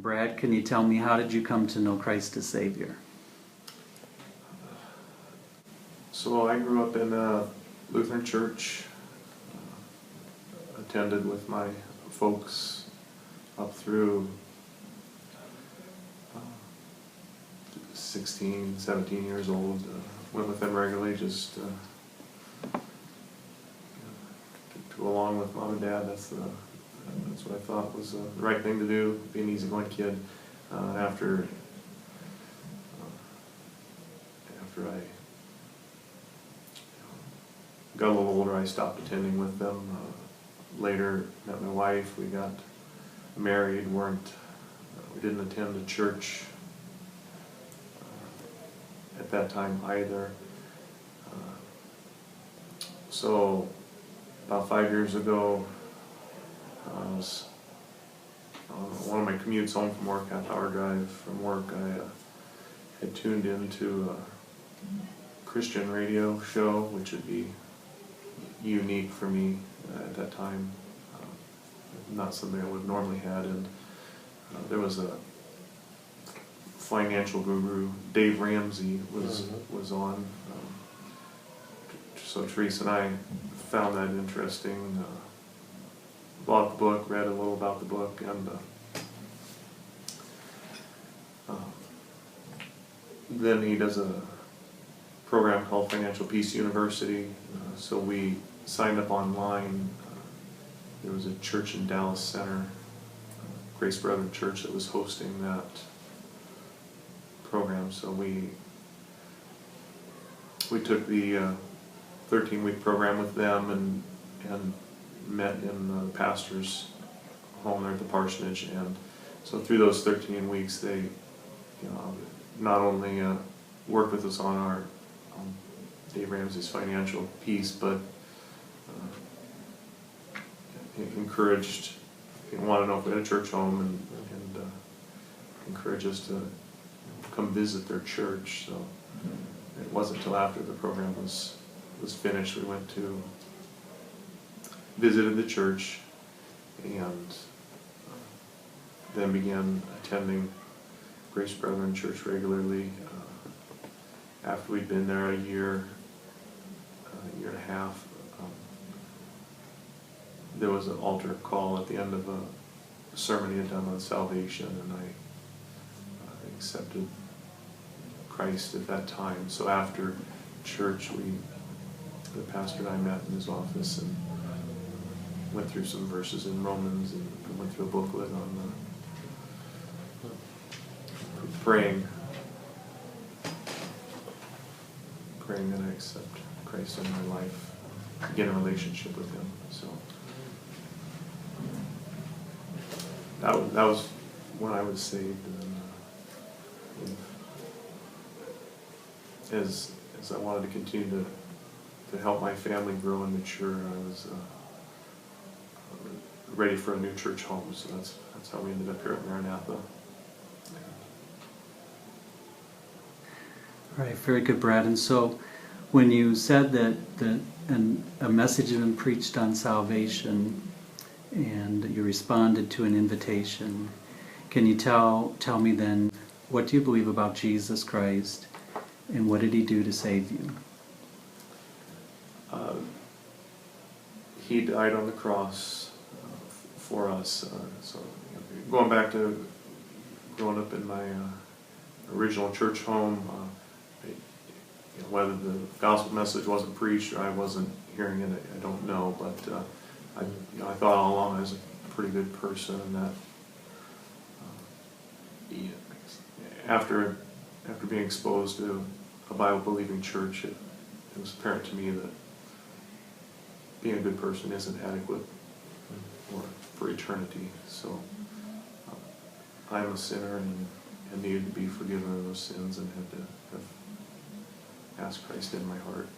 Brad, can you tell me, how did you come to know Christ as Savior? So I grew up in a Lutheran church, attended with my folks up through 16, 17 years old. Went with them regularly, just to go along with mom and dad. That's what I thought was the right thing to do, be an easygoing kid. After I got a little older, I stopped attending with them. Later, met my wife. We got married. We didn't attend a church at that time either. So about 5 years ago, I was on one of my commutes home from work, half-hour drive from work. I had tuned into a Christian radio show, which would be unique for me at that time, not something I would have normally had. And there was a financial guru, Dave Ramsey, was on. So Teresa and I found that interesting. Bought the book, read a little about the book, and then he does a program called Financial Peace University. So we signed up online. There was a church in Dallas Center, Grace Brethren Church, that was hosting that program. So we took the 13-week program with them and met in the pastor's home there at the parsonage. And so through those 13 weeks, they not only worked with us on our Dave Ramsey's financial piece, but encouraged, wanted to know if we had a church home, and encouraged us to come visit their church. So it wasn't until after the program was finished we went to visited the church, and then began attending Grace Brethren Church regularly. After we'd been there a year and a half, there was an altar call at the end of a sermon he had done on salvation, and I accepted Christ at that time. So after church, the pastor and I met in his office and went through some verses in Romans, and went through a booklet on praying that I accept Christ in my life, begin a relationship with Him. So that was when I was saved. And as I wanted to continue to help my family grow and mature, I was ready for a new church home. So that's how we ended up here at Maranatha. All right, very good, Brad. And so when you said that a message had been preached on salvation and you responded to an invitation, can you tell me then, what do you believe about Jesus Christ, and what did He do to save you? He died on the cross for us. So going back to growing up in my original church home, whether the gospel message wasn't preached or I wasn't hearing it, I don't know. But I thought all along I was a pretty good person, and that after being exposed to a Bible-believing church, it was apparent to me that being a good person isn't adequate for eternity. So I'm a sinner and needed to be forgiven of those sins, and had to have asked Christ in my heart.